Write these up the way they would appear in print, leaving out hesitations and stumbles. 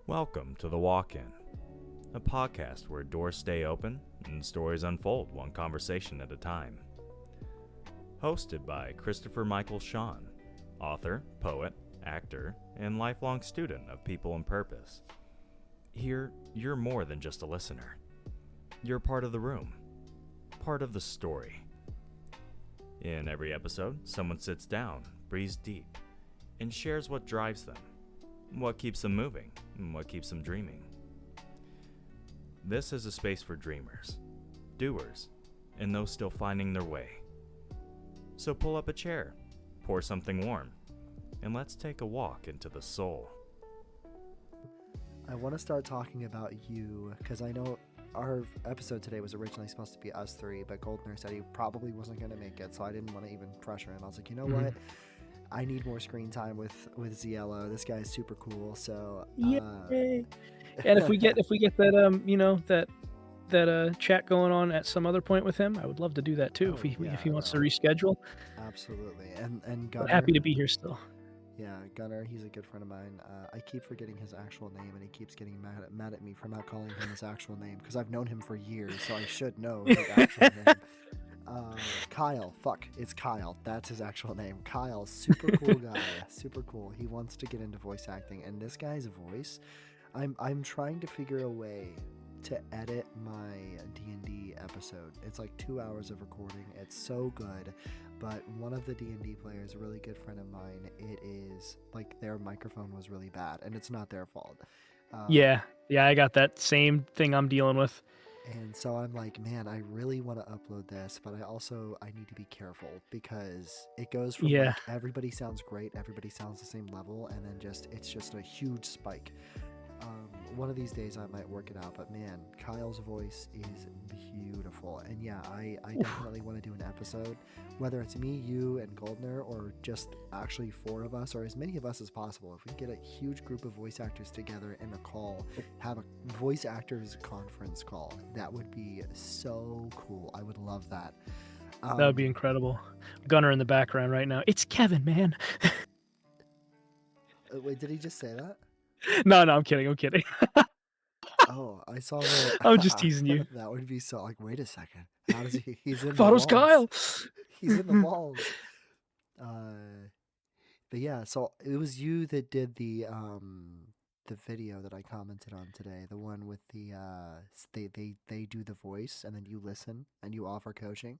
Welcome to The Walk-In, a podcast where doors stay open and stories unfold one conversation at a time. Hosted by Christopher Michael Sean, author, poet, actor, and lifelong student of people and purpose. Here, you're more than just a listener. You're part of the room, part of the story. In every episode, someone sits down, breathes deep, and shares what drives them, what keeps them moving, and what keeps them dreaming. This is a space for dreamers, doers, and those still finding their way. So pull up a chair, pour something warm, and let's take a walk into the soul. I want to start talking about you because I know our episode today was originally supposed to be us three, but Goldner said he probably wasn't going to make it, so I didn't want to even pressure him. I was like, you know what? I need more screen time with Ziello. This guy is super cool. So Yay. And if we get that that chat going on at some other point with him, I would love to do that too. If he wants to reschedule. Absolutely. And Gunner, happy to be here still. Yeah, Gunner, he's a good friend of mine. I keep forgetting his actual name, and he keeps getting mad at me for not calling him his actual name because I've known him for years, so I should know his actual name. Kyle, it's Kyle. That's his actual name. Kyle, super cool guy, super cool. He wants to get into voice acting, and this guy's voice, I'm trying to figure a way to edit my D&D episode. It's like 2 hours of recording. It's so good, but one of the D&D players, a really good friend of mine, it is like their microphone was really bad, and it's not their fault. Yeah, I got that same thing I'm dealing with. And so I'm like, man, I really want to upload this, but I need to be careful because it goes from like everybody sounds great, everybody sounds the same level, and then it's just a huge spike. One of these days I might work it out, but man, Kyle's voice is beautiful. And yeah, I definitely want to do an episode, whether it's me, you, and Goldner, or just actually 4 of us, or as many of us as possible. If we get a huge group of voice actors together in a call, have a voice actors conference call, that would be so cool. I would love that. That would be incredible. Gunner in the background right now. It's Kevin, man. Wait, did he just say that? No, I'm kidding. Oh, I saw that. I'm just teasing you. That would be so like, wait a second. How does he? He's in Thought the it was Kyle. He's in the walls. But yeah, so it was you that did the video that I commented on today. The one with the they do the voice and then you listen and you offer coaching.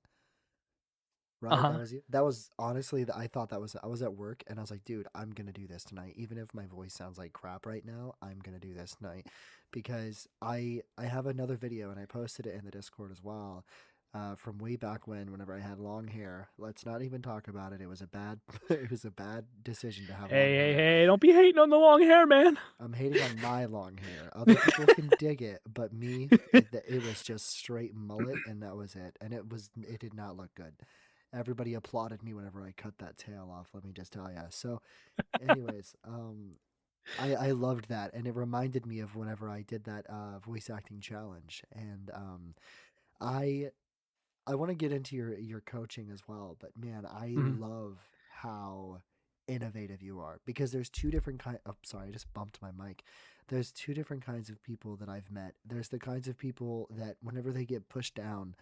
Right, that was you. That was honestly, I thought that was. I was at work and I was like, dude, I'm gonna do this tonight. Even if my voice sounds like crap right now, I'm gonna do this tonight because I have another video and I posted it in the Discord as well, from way back whenever I had long hair. Let's not even talk about it. It was a bad decision to have. Hey! Don't be hating on the long hair, man. I'm hating on my long hair. Other people can dig it, but me, it was just straight mullet, and that was it. And it did not look good. Everybody applauded me whenever I cut that tail off, let me just tell you. So, anyways, I loved that, and it reminded me of whenever I did that voice acting challenge. And I want to get into your coaching as well, but man, I love how innovative you are because there's 2 different kinds. Oh, sorry, I just bumped my mic. There's 2 different kinds of people that I've met. There's the kinds of people that whenever they get pushed down,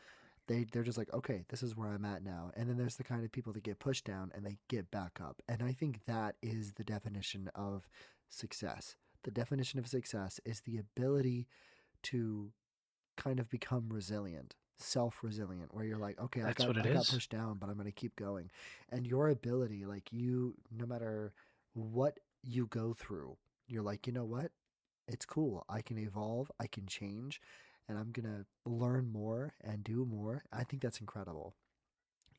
they're just like, okay, this is where I'm at now. And then there's the kind of people that get pushed down and they get back up. And I think that is the definition of success. The definition of success is the ability to kind of become resilient, self-resilient, where you're like, okay, I got pushed down, but I'm going to keep going. And your ability, like you, no matter what you go through, you're like, you know what? It's cool. I can evolve. I can change. And I'm going to learn more and do more. I think that's incredible.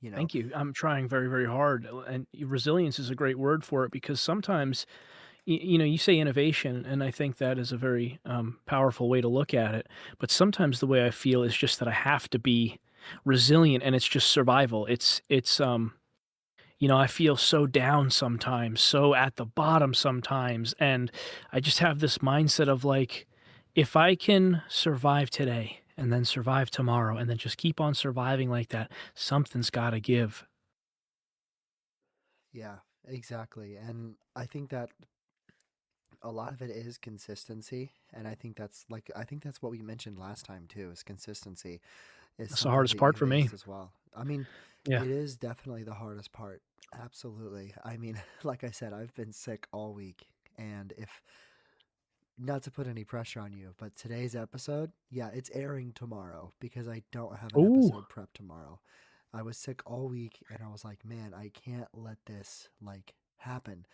You know? Thank you. I'm trying very, very hard. And resilience is a great word for it because sometimes, you say innovation, and I think that is a very powerful way to look at it. But sometimes the way I feel is just that I have to be resilient, and it's just survival. It's I feel so down sometimes, so at the bottom sometimes. And I just have this mindset of like, if I can survive today and then survive tomorrow and then just keep on surviving like that, something's got to give. Yeah, exactly. And I think that a lot of it is consistency, and I think that's what we mentioned last time too. Is consistency is That's the something hardest that part you for me. raised as well. I mean, Yeah. it is definitely the hardest part. Absolutely. I mean, like I said, I've been sick all week, and if not to put any pressure on you, but today's episode, yeah, it's airing tomorrow because I don't have an Ooh. episode prep tomorrow. I was sick all week, and I was like, man, I can't let this like happen.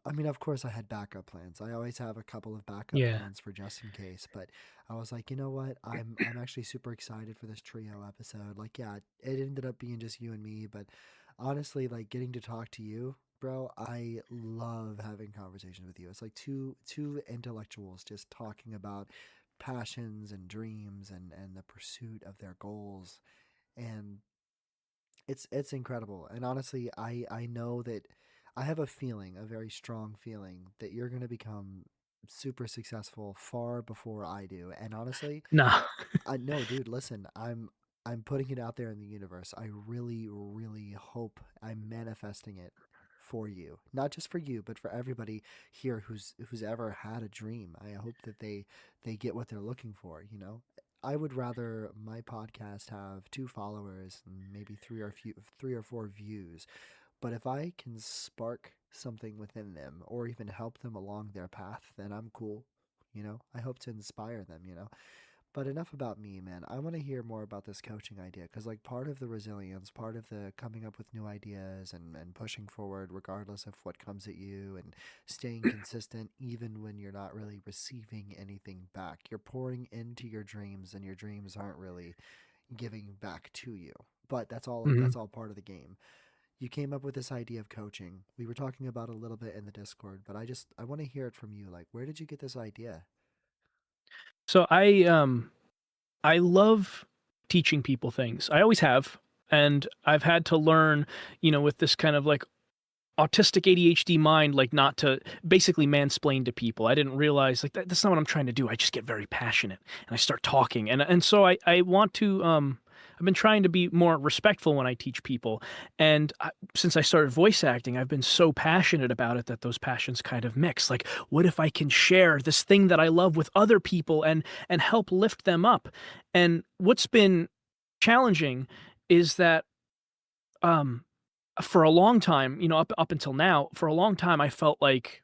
I mean, of course, I had backup plans. I always have a couple of backup Yeah. plans for just in case. But I was like, you know what? I'm actually super excited for this trio episode. Like, yeah, it ended up being just you and me, but honestly, like getting to talk to you, bro, I love having conversations with you. It's like two intellectuals just talking about passions and dreams and the pursuit of their goals. And it's incredible. And honestly, I know that I have a feeling, a very strong feeling that you're going to become super successful far before I do. And honestly, Nah. I no, dude, listen, I'm putting it out there in the universe. I really really hope I'm manifesting it for you. Not just for you, but for everybody here who's ever had a dream. I hope that they get what they're looking for, you know? I would rather my podcast have 2 followers and maybe three or four views, but if I can spark something within them or even help them along their path, then I'm cool. You know, I hope to inspire them, you know. But enough about me, man. I want to hear more about this coaching idea because, like, part of the resilience, part of the coming up with new ideas and pushing forward regardless of what comes at you and staying consistent even when you're not really receiving anything back. You're pouring into your dreams and your dreams aren't really giving back to you. But Mhm. that's all part of the game. You came up with this idea of coaching. We were talking about it a little bit in the Discord, but I want to hear it from you. Like, where did you get this idea? So I love teaching people things. I always have, and I've had to learn, with this kind of like autistic ADHD mind, like not to basically mansplain to people. I didn't realize like that's not what I'm trying to do. I just get very passionate and I start talking, and so I want to I've been trying to be more respectful when I teach people, and since I started voice acting, I've been so passionate about it that those passions kind of mix. Like, what if I can share this thing that I love with other people and help lift them up? And what's been challenging is that um for a long time, up until now, for a long time, I felt like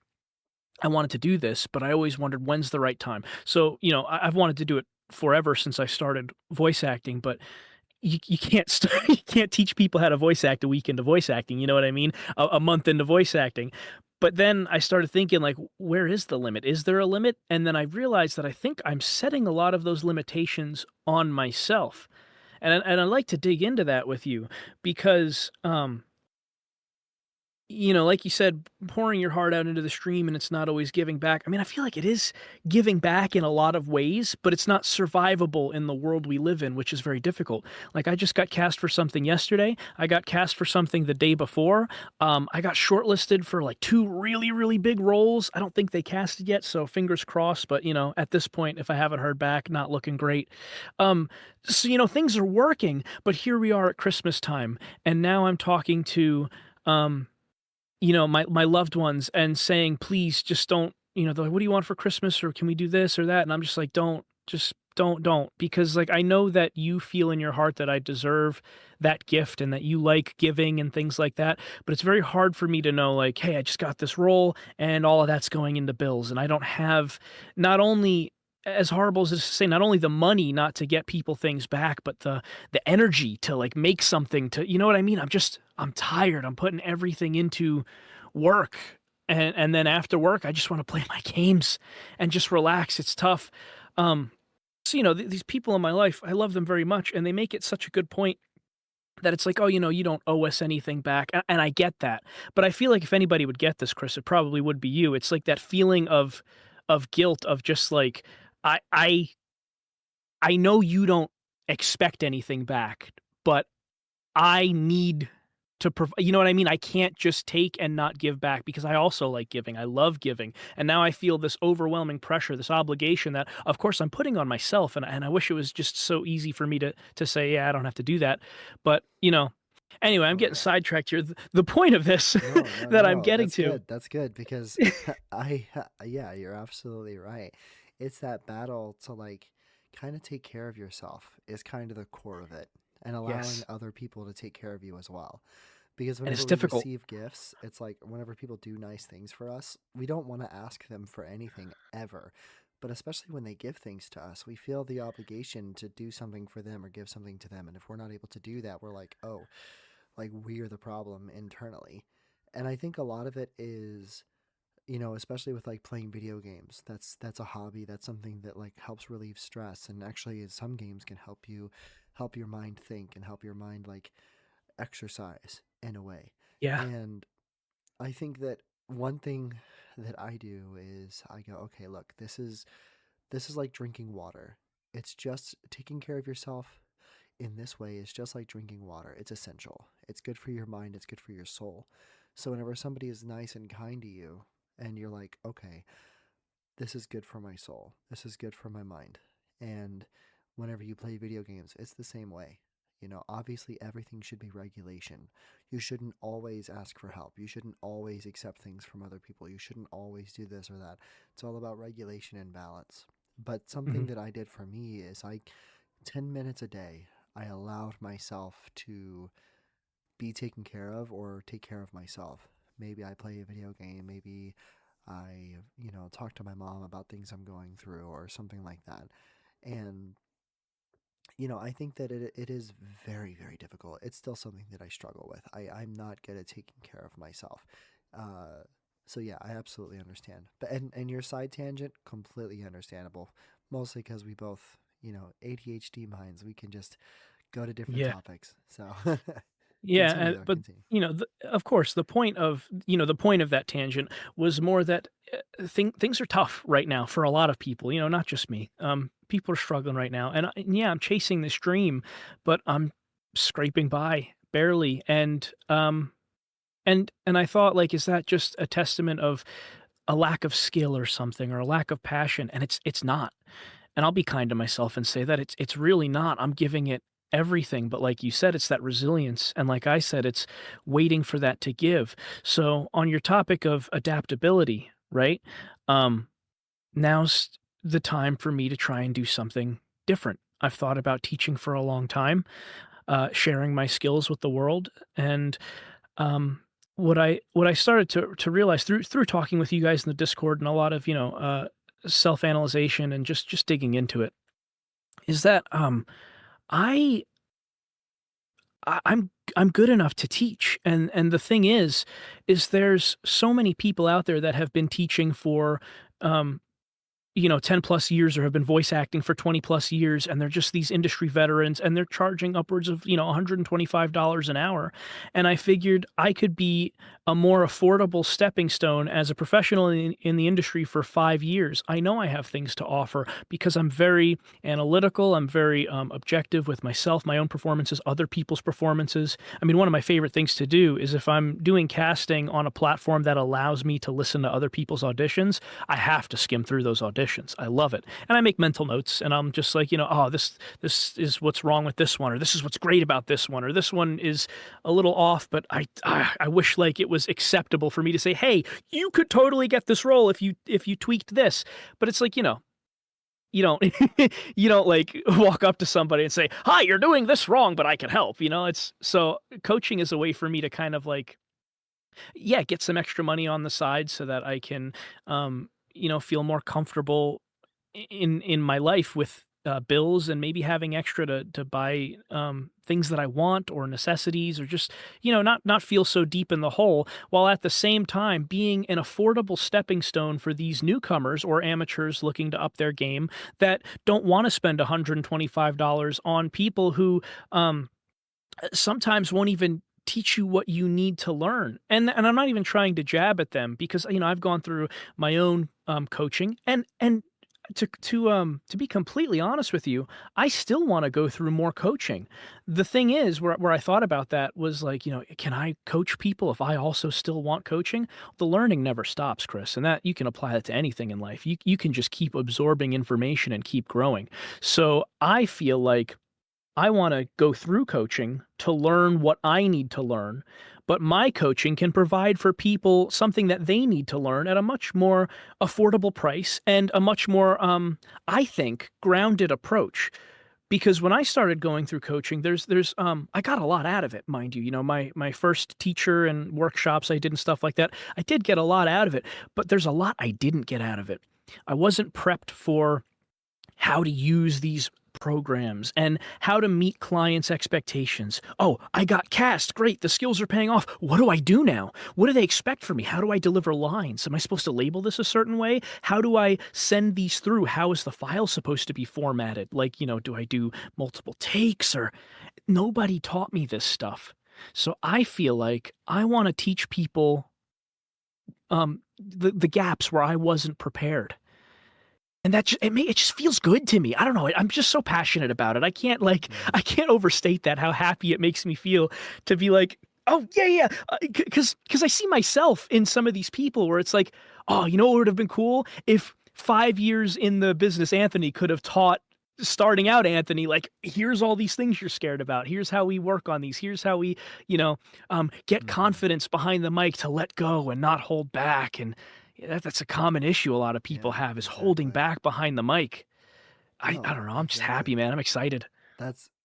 I wanted to do this, but I always wondered when's the right time. So, I've wanted to do it forever since I started voice acting, but you can't you can't teach people how to voice act a week into voice acting. You know what I mean? A month into voice acting. But then I started thinking, like, where is the limit? Is there a limit? And then I realized that I think I'm setting a lot of those limitations on myself, and I'd like to dig into that with you because like you said, pouring your heart out into the stream and it's not always giving back. I mean, I feel like it is giving back in a lot of ways, but it's not survivable in the world we live in, which is very difficult. Like, I just got cast for something yesterday. I got cast for something the day before. I got shortlisted for like 2 really, really big roles. I don't think they casted yet, so fingers crossed. But, at this point, if I haven't heard back, not looking great. So, things are working, but here we are at Christmas time, and now I'm talking to, my loved ones and saying, please just don't, they're like, what do you want for Christmas? Or can we do this or that? And I'm just like, don't. Because like, I know that you feel in your heart that I deserve that gift and that you like giving and things like that. But it's very hard for me to know, like, hey, I just got this role and all of that's going into bills. And I don't have, not only, as horrible as it is to say, not only the money not to get people things back, but the energy to like make something, to, you know what I mean? I'm tired. I'm putting everything into work. And then after work, I just want to play my games and just relax. It's tough. So, these people in my life, I love them very much. And they make it such a good point that it's like, oh, you don't owe us anything back. And I get that. But I feel like if anybody would get this, Chris, it probably would be you. It's like that feeling of guilt, of just like, I I I know you don't expect anything back, but I need to provide. You know what I mean? I can't just take and not give back because I also like giving. I love giving. And now I feel this overwhelming pressure, this obligation that of course I'm putting on myself. And I wish it was just so easy for me to say, yeah, I don't have to do that. But, Anyway, I'm getting Okay. sidetracked here. The point of this No, no, that I'm no. getting That's to. good. That's good because yeah, you're absolutely right. It's that battle to like kind of take care of yourself is kind of the core of it, and allowing Yes. other people to take care of you as well. Because And whenever it's we difficult. receive gifts, it's like whenever people do nice things for us, we don't want to ask them for anything ever. But especially when they give things to us, we feel the obligation to do something for them or give something to them. And if we're not able to do that, we're like, oh, like we're the problem internally. And I think a lot of it is, especially with like playing video games. That's a hobby. That's something that like helps relieve stress, and actually some games can help your mind think and help your mind like exercise in a way. Yeah. And I think that one thing that I do is I go, okay, look, this is like drinking water. It's just taking care of yourself in this way is just like drinking water. It's essential. It's good for your mind, it's good for your soul. So whenever somebody is nice and kind to you and you're like, okay, this is good for my soul. This is good for my mind. And whenever you play video games, it's the same way. Obviously everything should be regulation. You shouldn't always ask for help. You shouldn't always accept things from other people. You shouldn't always do this or that. It's all about regulation and balance. But Hmm. something that I did for me is 10 minutes a day, I allowed myself to be taken care of or take care of myself. Maybe I play a video game. Maybe I, talk to my mom about things I'm going through or something like that. And, I think that it is very, very difficult. It's still something that I struggle with. I'm not good at taking care of myself. Uh, so yeah, I absolutely understand. But and your side tangent, completely understandable. Mostly because we both, ADHD minds, we can just go to different Yeah. topics. So Yeah, continue though, but continue. of course, the point of that tangent was more that things are tough right now for a lot of people. Not just me. People are struggling right now, and yeah, I'm chasing this dream, but I'm scraping by barely, and I thought, like, is that just a testament of a lack of skill or something, or a lack of passion? And it's not. And I'll be kind to myself and say that it's really not. I'm giving it everything, but like you said, it's that resilience, and like I said, it's waiting for that to give. So on your topic of adaptability, right? Um, now's the time for me to try and do something different. I've thought about teaching for a long time, sharing my skills with the world, and um, what I started to realize through talking with you guys in the Discord and a lot of self-analyzation and just digging into it is that I I'm good enough to teach, and the thing is there's so many people out there that have been teaching for um 10 plus years or have been voice acting for 20 plus years, and they're just these industry veterans, and they're charging upwards of, $125 an hour. And I figured I could be a more affordable stepping stone as a professional in the industry for 5 years. I know I have things to offer because I'm very analytical. I'm very objective with myself, my own performances, other people's performances. I mean, one of my favorite things to do is if I'm doing casting on a platform that allows me to listen to other people's auditions, I have to skim through those auditions. I love it. And I make mental notes, and I'm just like, oh, this is what's wrong with this one, or this is what's great about this one, or this one is a little off, but I wish like it was acceptable for me to say, "Hey, you could totally get this role if you tweaked this." But it's like, you don't you don't like walk up to somebody and say, "Hi, you're doing this wrong, but I can help." It's so coaching is a way for me to kind of like, yeah, get some extra money on the side so that I can, feel more comfortable in my life with bills, and maybe having extra to buy things that I want or necessities, or just not feel so deep in the hole, while at the same time being an affordable stepping stone for these newcomers or amateurs looking to up their game that don't want to spend $125 on people who sometimes won't even teach you what you need to learn. And I'm not even trying to jab at them, because I've gone through my own coaching, and to be completely honest with you, I still want to go through more coaching. The thing is, where I thought about that was like, can I coach people if I also still want coaching? The learning never stops, Chris, and that you can apply that to anything in life. You can just keep absorbing information and keep growing. So I feel like I want to go through coaching to learn what I need to learn, but my coaching can provide for people something that they need to learn at a much more affordable price and a much more, I think, grounded approach. Because when I started going through coaching, I got a lot out of it, mind you. You know, my first teacher and workshops I did and stuff like that, I did get a lot out of it, but there's a lot I didn't get out of it. I wasn't prepped for how to use these programs and how to meet clients' expectations. Oh, I got cast. Great. The skills are paying off. What do I do now? What do they expect from me? How do I deliver lines? Am I supposed to label this a certain way? How do I send these through? How is the file supposed to be formatted? Like, do I do multiple takes or nobody taught me this stuff. So I feel like I want to teach people the gaps where I wasn't prepared. And that it just feels good to me. I don't know. I'm just so passionate about it. I can't overstate that, how happy it makes me feel to be like, oh yeah. Because I see myself in some of these people where it's like, oh, you know what would have been cool if 5 years in the business Anthony could have taught starting out Anthony, like, here's all these things you're scared about. Here's how we work on these. Here's how we, get confidence behind the mic to let go and not hold back. And that's a common issue a lot of people Yeah, have, is holding exactly. back behind the mic. I No, don't know. I I'm just get it. happy, man. I'm excited.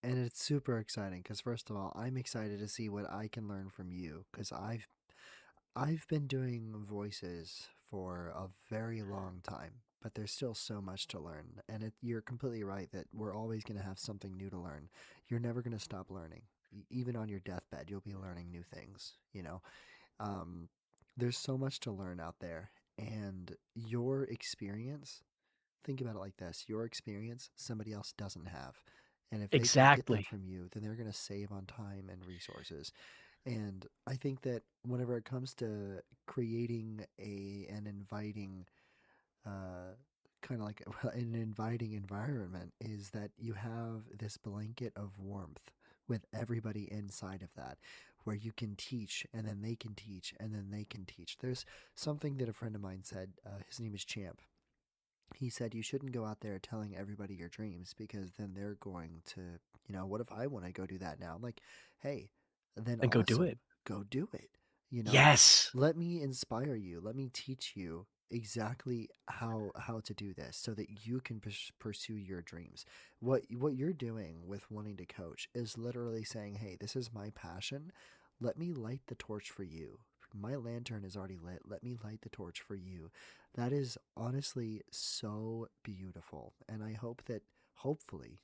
And it's super exciting because first of all, I'm excited to see what I can learn from you because I've been doing voices for a very long time, but there's still so much to learn. And you're completely right that we're always going to have something new to learn. You're never going to stop learning. Even on your deathbed, you'll be learning new things, you know? Um, there's so much to learn out there. And your experience, think about it like this: your experience, somebody else doesn't have. And if they can get that Exactly. from you, then they're going to save on time and resources. And I think that whenever it comes to creating an inviting, uh, kind of like an inviting environment, is that you have this blanket of warmth with everybody inside of that, where you can teach and then they can teach and then they can teach. There's something that a friend of mine said. His name is Champ. He said you shouldn't go out there telling everybody your dreams because then they're going to, what if I want to go do that now? I'm like, hey, then Then go do awesome, it. go do it. You know, Yes. let me inspire you. Let me teach you exactly how to do this so that you can pursue your dreams. What you're doing with wanting to coach is literally saying, hey, this is my passion. Let me light the torch for you. My lantern is already lit. Let me light the torch for you. That is honestly so beautiful. And I hope that hopefully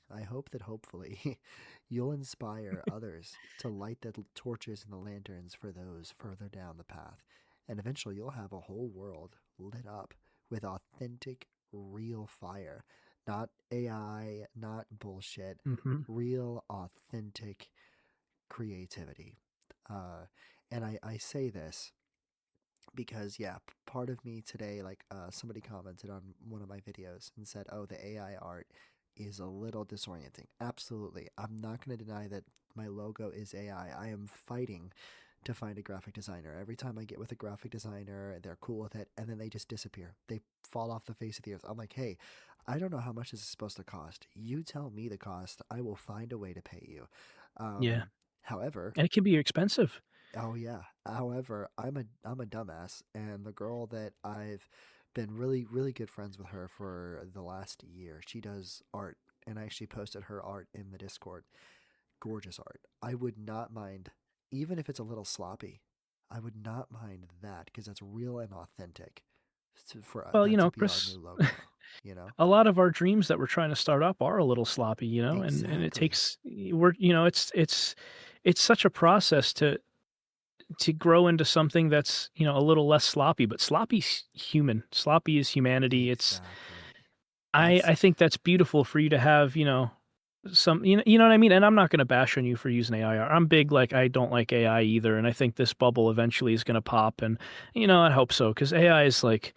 you'll inspire others to light the torches and the lanterns for those further down the path. And eventually you'll have a whole world lit up with authentic, real fire. Not AI, not bullshit, Hmm. real, authentic creativity. Uh, and I say this because yeah, part of me today, like somebody commented on one of my videos and said, "Oh, the AI art is a little disorienting." Absolutely, I'm not going to deny that my logo is AI. I am fighting to find a graphic designer. Every time I get with a graphic designer, they're cool with it, and then they just disappear. They fall off the face of the earth. I'm like, hey, I don't know how much this is supposed to cost. You tell me the cost. I will find a way to pay you. Yeah. However, And it can be expensive. oh yeah. However, I'm a dumbass, and the girl that I've been really good friends with her for the last year. She does art, and I actually posted her art in the Discord. Gorgeous art. I would not mind, even if it's a little sloppy. I would not mind that because that's real and authentic. For Well, that to be our Chris, new logo, you know. a lot of our dreams that we're trying to start up are a little sloppy, and it Exactly. takes it's such a process to grow into something that's, a little less sloppy, but sloppy's human. Sloppy is humanity. Exactly. I That's think that's beautiful for you to have, some, you know what I mean? And I'm not going to bash on you for using AI. I'm big, like, I don't like AI either. And I think this bubble eventually is going to pop. And, I hope so. Cause AI is like,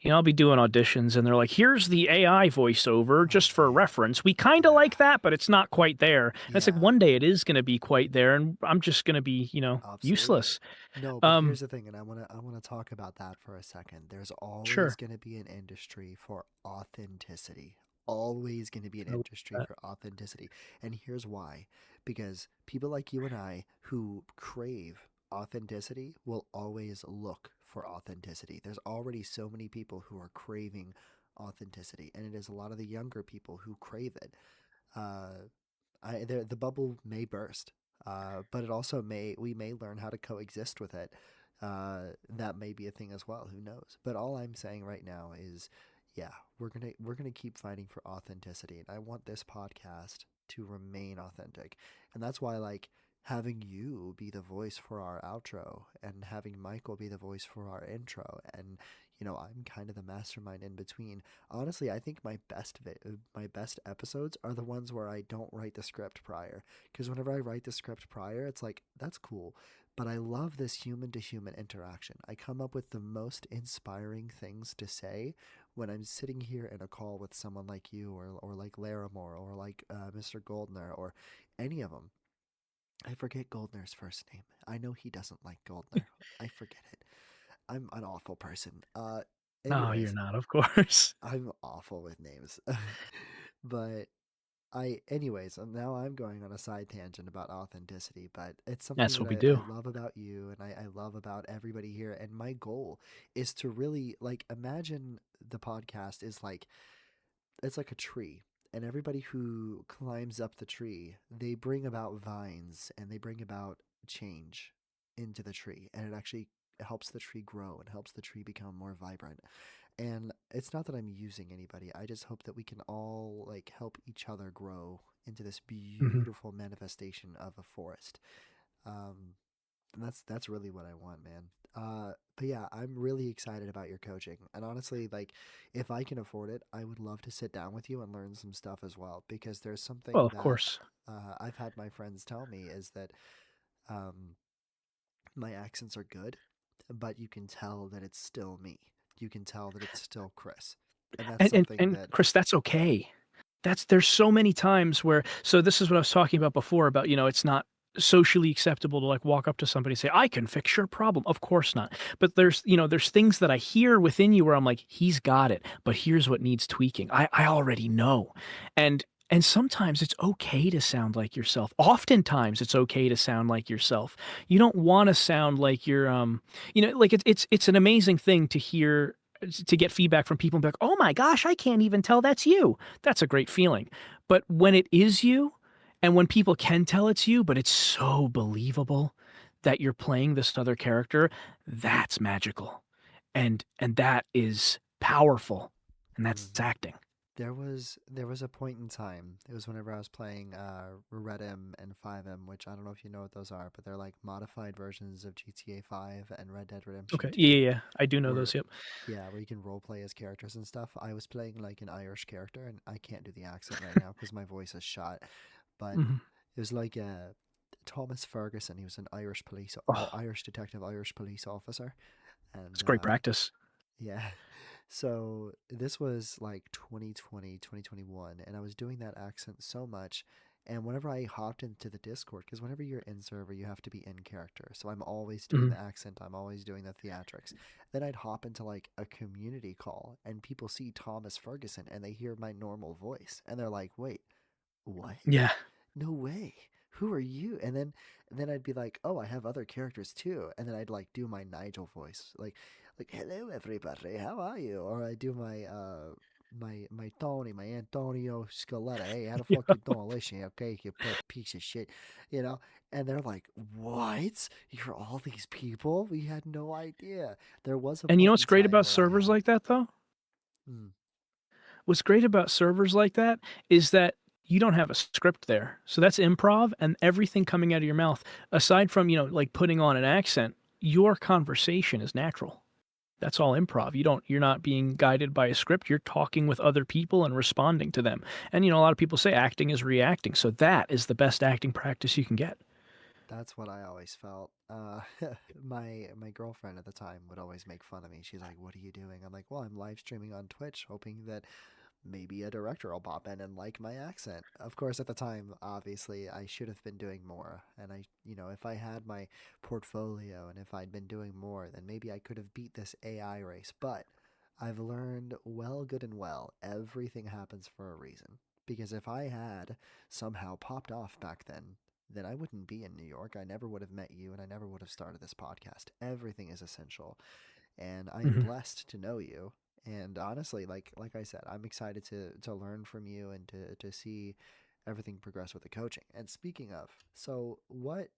I'll be doing auditions and they're like, here's the AI voiceover oh just for man. reference. We kind of Yeah. like that, but it's not quite there. And it's like Yeah. one day it is going to be quite there. And I'm just going to be, Absolutely. useless. No, but Um, here's the thing, and I wanna talk about that for a second. There's always sure. gonna be an industry for authenticity. always going to be an I love industry that. for authenticity. And here's why. Because people like you and I who crave authenticity will always look for authenticity. There's already so many people who are craving authenticity, and it is a lot of the younger people who crave it. Uh, the bubble may burst, but it also we may learn how to coexist with it. That may be a thing as well. Who knows? But all I'm saying right now is, yeah, we're gonna keep fighting for authenticity, and I want this podcast to remain authentic, and that's why like having you be the voice for our outro and having Michael be the voice for our intro, and I'm kind of the mastermind in between. Honestly, I think my best episodes are the ones where I don't write the script prior, because whenever I write the script prior, it's like that's cool, but I love this human to human interaction. I come up with the most inspiring things to say when I'm sitting here in a call with someone like you, or like Larimore, or like Mr. Goldner, or any of them. I forget Goldner's first name. I know he doesn't like Goldner. I forget it. I'm an awful person. No, you're Anyways, not, of course. I'm awful with names. But now I'm going on a side tangent about authenticity, but it's something That's that what we I do. love about you, and I love about everybody here. And my goal is to really like imagine the podcast is like it's like a tree, and everybody who climbs up the tree, they bring about vines and they bring about change into the tree, and it actually helps the tree grow and helps the tree become more vibrant. And it's not that I'm using anybody. I just hope that we can all like help each other grow into this Hmm. beautiful manifestation of a forest. Um, and that's really what I want, man. But yeah, I'm really excited about your coaching. And honestly, like if I can afford it, I would love to sit down with you and learn some stuff as well. Because there's Well, something of that course. I've had my friends tell me is that um, my accents are good, but you can tell that it's still me. You can tell that it's still Chris. And that's something And that Chris, that's okay. There's so many times where, so this is what I was talking about before about, it's not socially acceptable to like walk up to somebody and say, I can fix your problem. Of course not. But there's things that I hear within you where I'm like, he's got it, but here's what needs tweaking. I already know. And and sometimes it's okay to sound like yourself. Oftentimes it's okay to sound like yourself. You don't want to sound like you're like it's an amazing thing to hear, to get feedback from people and be like, oh my gosh, I can't even tell that's you. That's a great feeling. But when it is you, and when people can tell it's you, but it's so believable that you're playing this other character, that's magical. And that is powerful. And that's mhm. acting. There was a point in time. It was whenever I was playing Red M and 5M, which I don't know if you know what those are, but they're like modified versions of GTA 5 and Red Dead Redemption Okay. Yeah, 2, yeah, yeah. I do know where those. Yep. where you can role play as characters and stuff. I was playing like an Irish character, and I can't do the accent right now because my voice is shot. But Hmm. it was like Thomas Ferguson. He was an Irish Oh, Irish detective, Irish police officer, it's and great practice. yeah. So this was like 2020, 2021, and I was doing that accent so much. And whenever I hopped into the Discord, because whenever you're in server, you have to be in character. So I'm always doing Hmm. the accent, I'm always doing the theatrics. Then I'd hop into like a community call, and people see Thomas Ferguson and they hear my normal voice, and they're like, wait, what? Yeah. No way. Who are you? And then I'd be like, oh, I have other characters too. And then I'd like do my Nigel voice, like hello everybody, how are you? Or I do my Tony, my Antonio Scaletta. Hey, how the fuck you doing? Listen, okay, you piece of shit, you know. And they're like, what? You're all these people? We had no idea. There was a And you know point what's in great time about where I servers had. like that, though? Mm, What's great about servers like that is that you don't have a script there. So that's improv, and everything coming out of your mouth, aside from, like putting on an accent, your conversation is natural. That's all improv. You're not being guided by a script. You're talking with other people and responding to them. And a lot of people say acting is reacting. So that is the best acting practice you can get. that's what I always felt. My girlfriend at the time would always make fun of me. She's like, "What are you doing?" I'm like, "Well, I'm live streaming on Twitch, hoping that maybe a director will pop in and like my accent." Of course, at the time, obviously, I should have been doing more. And if I had my portfolio and if I'd been doing more, then maybe I could have beat this AI race. But I've learned well, good, and well, everything happens for a reason. Because if I had somehow popped off back then I wouldn't be in New York. I never would have met you, and I never would have started this podcast. Everything is essential, and I am Mhm. blessed to know you. And honestly, like I said, I'm excited to learn from you and to see everything progress with the coaching. And speaking of, so what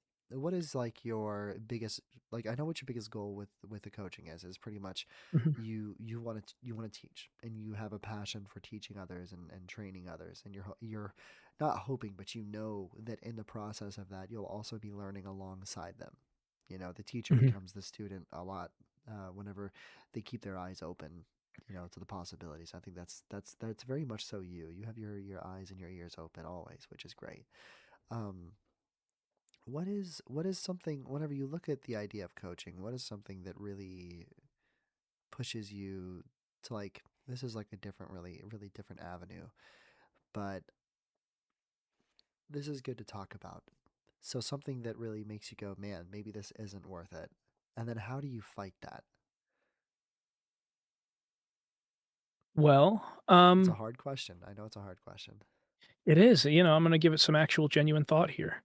is like your biggest, like I know what your biggest goal with the coaching is pretty much Mhm. you want to teach, and you have a passion for teaching others and training others, and you're not hoping, but you know that in the process of that you'll also be learning alongside them. The teacher Mhm. becomes the student a lot whenever they keep their eyes open, to the possibilities. I think that's very much so you have your eyes and your ears open always, which is great. um what is something, whenever you look at the idea of coaching, what is something that really pushes you to, like, this is like a different, really really different avenue, but this is good to talk about. So something that really makes you go, man, maybe this isn't worth it. And then how do you fight that? Well, It's a hard question. I know it's a hard question. it is. I'm going to give it some actual genuine thought here.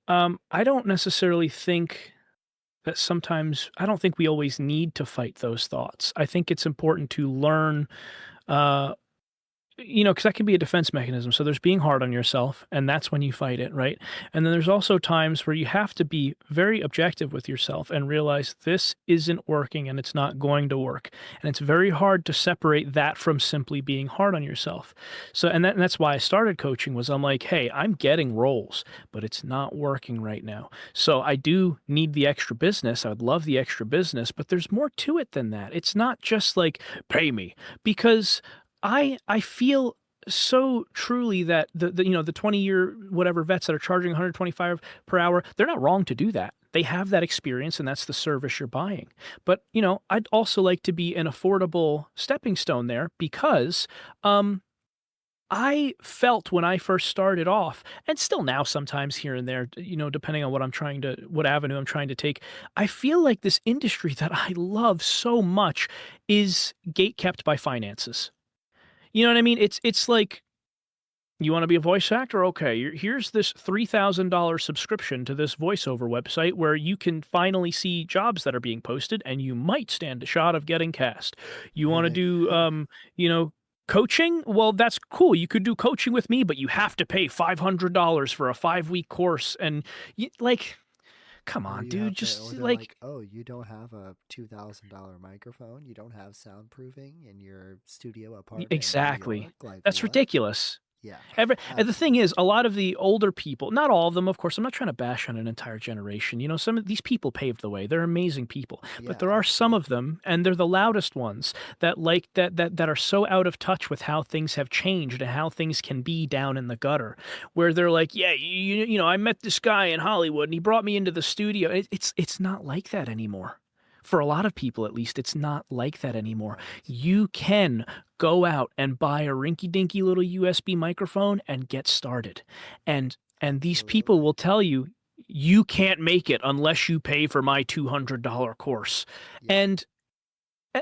I don't necessarily think that sometimes, I don't think we always need to fight those thoughts. I think it's important to learn uh, because that can be a defense mechanism. So there's being hard on yourself, and that's when you fight it, right? And then there's also times where you have to be very objective with yourself and realize this isn't working and it's not going to work. And it's very hard to separate that from simply being hard on yourself. So, and that's why I started coaching was I'm like, hey, I'm getting roles, but it's not working right now. So I do need the extra business. I would love the extra business, but there's more to it than that. It's not just like pay me because I feel so truly that the 20-year whatever vets that are charging 125 per hour, they're not wrong to do that. They have that experience and that's the service you're buying. But, I'd also like to be an affordable stepping stone there because I felt when I first started off, and still now sometimes here and there, depending on what avenue I'm trying to take, I feel like this industry that I love so much is gate kept by finances. You know what I mean? It's like, you wanna be a voice actor? Okay, here's this $3,000 subscription to this voiceover website where you can finally see jobs that are being posted, and you might stand a shot of getting cast. You wanna Really? do, you know, coaching? Well, that's cool. You could do coaching with me, but you have to pay $500 for a 5-week course, and like, come Or on, you dude, have to, just or they're like like, oh, you don't have a $2,000 microphone, you don't have soundproofing in your studio apartment in New exactly. York? Like, That's what? ridiculous. Yeah, And the thing absolutely. is, a lot of the older people, not all of them, of course, I'm not trying to bash on an entire generation. Some of these people paved the way. They're amazing people. But Yeah, there are some of absolutely. them, and they're the loudest ones that like that are so out of touch with how things have changed and how things can be down in the gutter, where they're like, yeah, I met this guy in Hollywood and he brought me into the studio. It's not like that anymore. For a lot of people, at least, it's not like that anymore. Right. You can go out and buy a rinky-dinky little USB microphone and get started. And these people Absolutely. will tell you you can't make it unless you pay for my $200 course. Yeah. And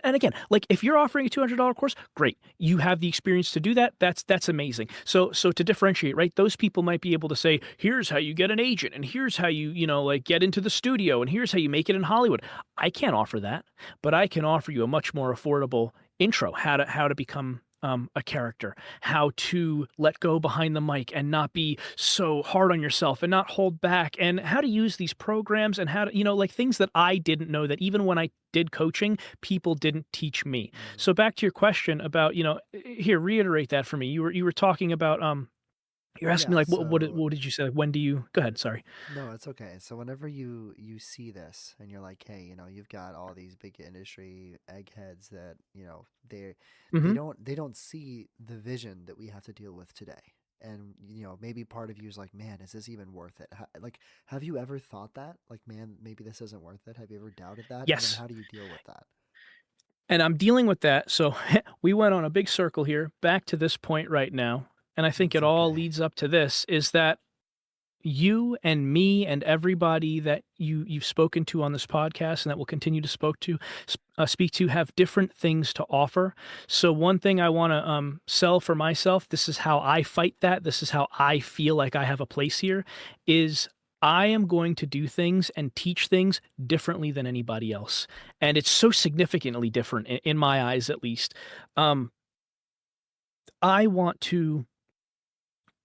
and again, like if you're offering a $200 course, great. You have the experience to do that. That's amazing. So to differentiate, right? Those people might be able to say, "Here's how you get an agent and here's how you, like get into the studio and here's how you make it in Hollywood." I can't offer that, but I can offer you a much more affordable intro, how to become a character, how to let go behind the mic and not be so hard on yourself and not hold back, and how to use these programs and how to, like things that I didn't know that even when I did coaching, people didn't teach me. Mm. So back to your question about, here, reiterate that for me. You were talking about you're asking me Yeah, like so what did you say? Like, when do you go ahead, sorry. no, it's okay. So whenever you see this and you're like, hey, you've got all these big industry eggheads that, they Mhm. don't see the vision that we have to deal with today. And maybe part of you is like, man, is this even worth it? Like, have you ever thought that? Like, man, maybe this isn't worth it. Have you ever doubted that? And then Yes. how do you deal with that? And I'm dealing with that. So we went on a big circle here back to this point right now. And I think It's it all okay. leads up to this is that you and me and everybody that you've spoken to on this podcast and that will continue to speak to have different things to offer. So one thing I want to sell for myself, this is how I fight that, this is how I feel like I have a place here, is I am going to do things and teach things differently than anybody else. And it's so significantly different in my eyes, at least. I want to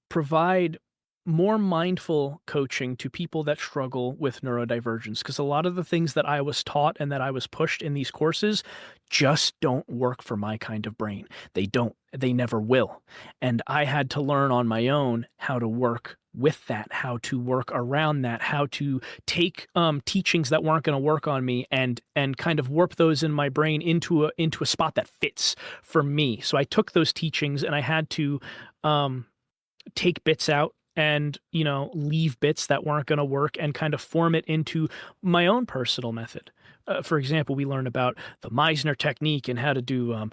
provide more mindful coaching to people that struggle with neurodivergence, because a lot of the things that I was taught and that I was pushed in these courses just don't work for my kind of brain. They never will. And I had to learn on my own how to work with that, how to work around that, how to take teachings that weren't going to work on me and kind of warp those in my brain into a spot that fits for me. So I took those teachings and I had to take bits out and, leave bits that weren't going to work and kind of form it into my own personal method. For example, we learned about the Meisner technique and how to do,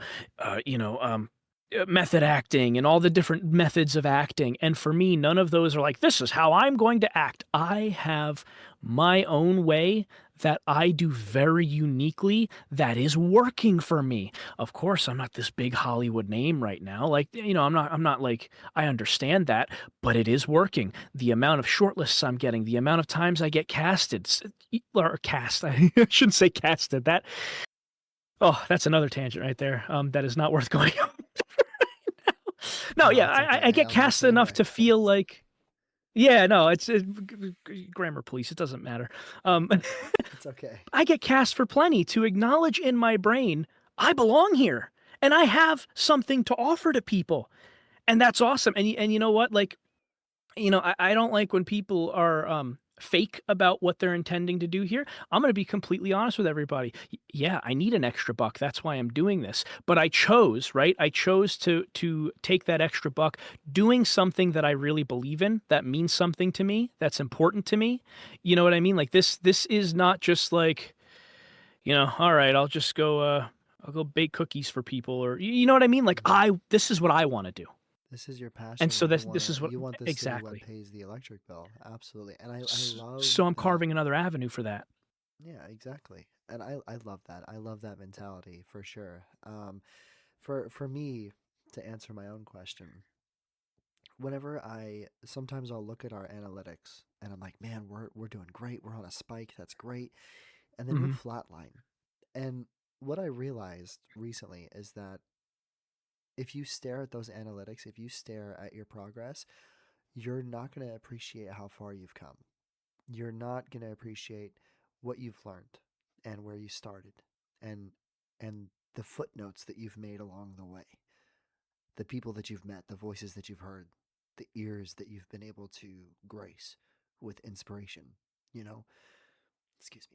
method acting and all the different methods of acting. And for me, none of those are like, this is how I'm going to act. I have my own way that I do very uniquely that is working for me. Of course, I'm not this big Hollywood name right now. Like, I'm not like, I understand that, but it is working. The amount of shortlists I'm getting, the amount of times I get casted, or cast, I shouldn't say casted. That's another tangent right there. That is not worth going on. No, No, yeah, it's okay. I get I'm cast listening enough right to now. feel like, yeah, no, it's grammar, police. It doesn't matter. It's okay. I get cast for plenty to acknowledge in my brain I belong here and I have something to offer to people, and that's awesome. And you know what? Like, I don't like when people are fake about what they're intending to do here. I'm going to be completely honest with everybody. Yeah, I need an extra buck. That's why I'm doing this. But I chose, right? I chose to take that extra buck doing something that I really believe in, that means something to me, that's important to me. You know what I mean? Like this is not just like, all right, I'll go bake cookies for people, or you know what I mean? Like this is what I want to do. This is your And passion. so You this wanna is what, you want this to be what exactly. pays the electric bill. Absolutely. And I love So I'm that. carving another avenue for that. Yeah, exactly. And I love that. I love that mentality for sure. For me to answer my own question, whenever I sometimes I'll look at our analytics and I'm like, man, we're doing great. We're on a spike. That's great. And then we'll Hmm. flatline. And what I realized recently is that if you stare at those analytics, if you stare at your progress, you're not going to appreciate how far you've come. You're not going to appreciate what you've learned and where you started and and the footnotes that you've made along the way. The people that you've met, the voices that you've heard, the ears that you've been able to grace with inspiration, you know? Excuse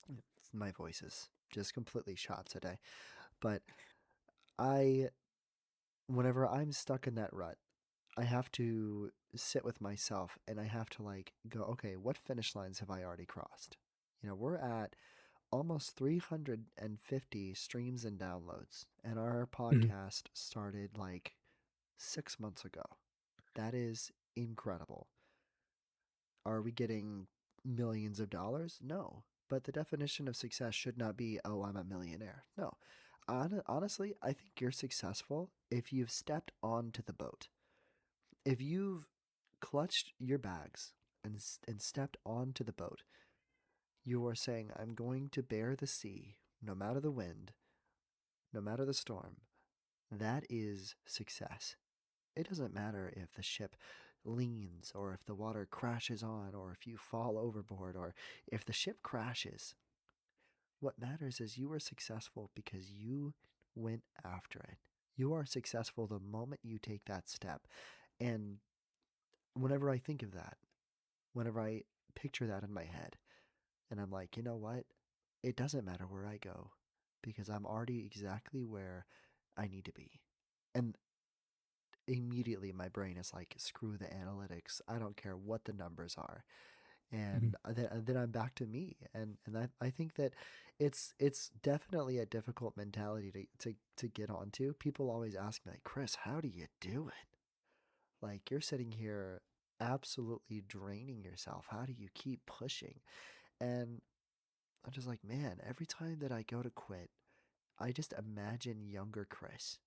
me. My voice is just completely shot today. But I whenever I'm stuck in that rut, I have to sit with myself and I have to like go, okay, what finish lines have I already crossed? We're at almost 350 streams and downloads, and our Hmm. podcast started like 6 months ago. That is incredible. Are we getting millions of dollars? No. But the definition of success should not be, oh, I'm a millionaire. No. Honestly, I think you're successful if you've stepped onto the boat. If you've clutched your bags and stepped onto the boat, you are saying, I'm going to bear the sea, no matter the wind, no matter the storm. That is success. It doesn't matter if the ship leans or if the water crashes on or if you fall overboard or if the ship crashes. What matters is you are successful because you went after it. You are successful the moment you take that step. And whenever I think of that, whenever I picture that in my head, and I'm like, you know what? It doesn't matter where I go because I'm already exactly where I need to be. And immediately my brain is like, screw the analytics. I don't care what the numbers are. Hmm. And then I'm back to me. And I think that it's definitely a difficult mentality to get onto. People always ask me like, Chris, how do you do it? Like you're sitting here absolutely draining yourself. How do you keep pushing? And I'm just like, man, every time that I go to quit, I just imagine younger Chris.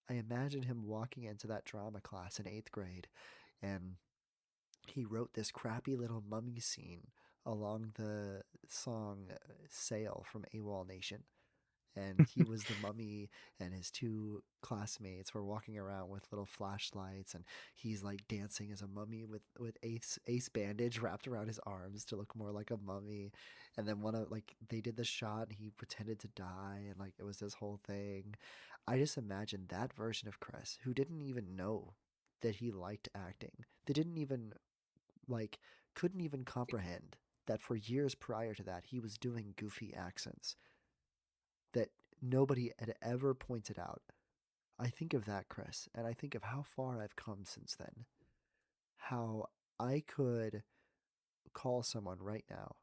I imagine him walking into that drama class in 8th grade, and he wrote this crappy little mummy scene along the song Sail from AWOL Nation. And he was the mummy, and his two classmates were walking around with little flashlights, and he's like dancing as a mummy with ace bandage wrapped around his arms to look more like a mummy. And then one of like they did the shot, and he pretended to die, and like it was this whole thing. I just imagined that version of Chris, who didn't even know that he liked acting, that didn't even like couldn't even comprehend that for years prior to that he was doing goofy accents that nobody had ever pointed out. I think of that, Chris, and I think of how far I've come since then. How I could call someone right now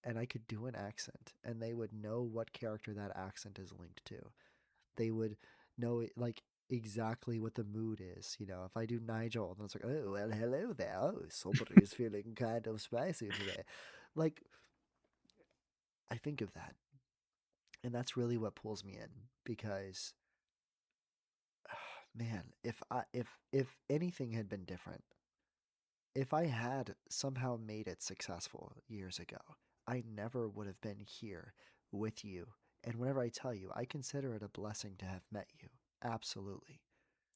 and I could do an accent and they would know what character that accent is linked to. They would know it, like exactly what the mood is. You know, if I do Nigel, then it's like, oh, well, hello there. Oh, somebody's feeling kind of spicy today. Like, I think of that. And that's really what pulls me in because man, if anything had been different, if I had somehow made it successful years ago, I never would have been here with you. And whenever I tell you, I consider it a blessing to have met you. Absolutely.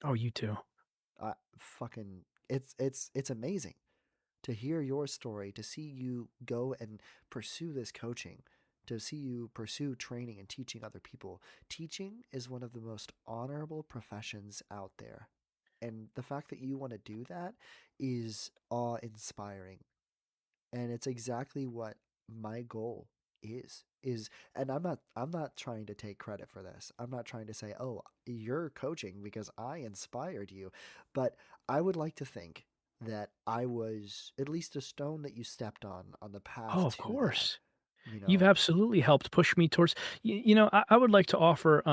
Oh, you too. Fucking it's amazing to hear your story, to see you go and pursue this coaching, to see you pursue training and teaching other people. Teaching is one of the most honorable professions out there. And the fact that you want to do that is awe inspiring. And it's exactly what my goal is and I'm not trying to take credit for this. I'm not trying to say, "Oh, you're coaching because I inspired you." But I would like to think that I was at least a stone that you stepped on the Oh, path of to that, course. you You've know. absolutely helped push me towards. I would like to offer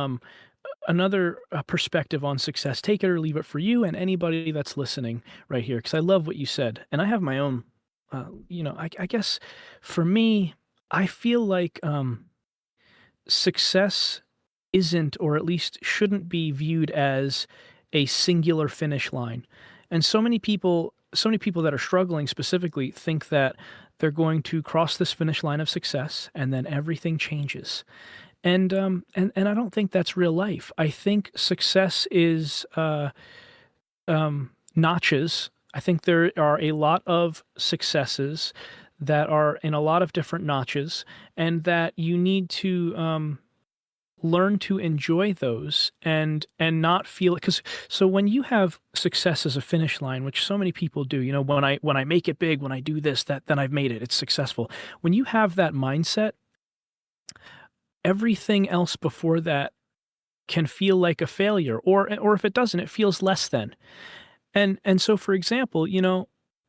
another perspective on success. Take it or leave it for you and anybody that's listening right here, because I love what you said, and I have my own. I guess for me, I feel like success isn't, or at least shouldn't be viewed as a singular finish line. And so many people that are struggling specifically think that they're going to cross this finish line of success and then everything changes. And I don't think that's real life. I think success is notches. I think there are a lot of successes that are in a lot of different notches, and that you need to learn to enjoy those and not feel it. Because so when you have success as a finish line, which so many people do, when I make it big, when I do this, that then I've made it, it's successful. When you have that mindset, everything else before that can feel like a failure, or if it doesn't, it feels less than. And so, for example,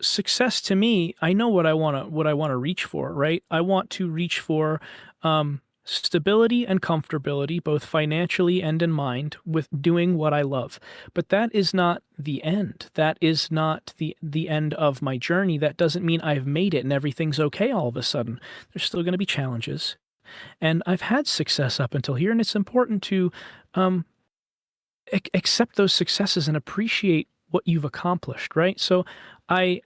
success to me, I know what I want to reach for, right? I want to reach for stability and comfortability, both financially and in mind, with doing what I love. But that is not the end. That is not the end of my journey. That doesn't mean I've made it and everything's okay all of a sudden. There's still going to be challenges. And I've had success up until here, and it's important to um, accept those successes and appreciate what you've accomplished, right? So I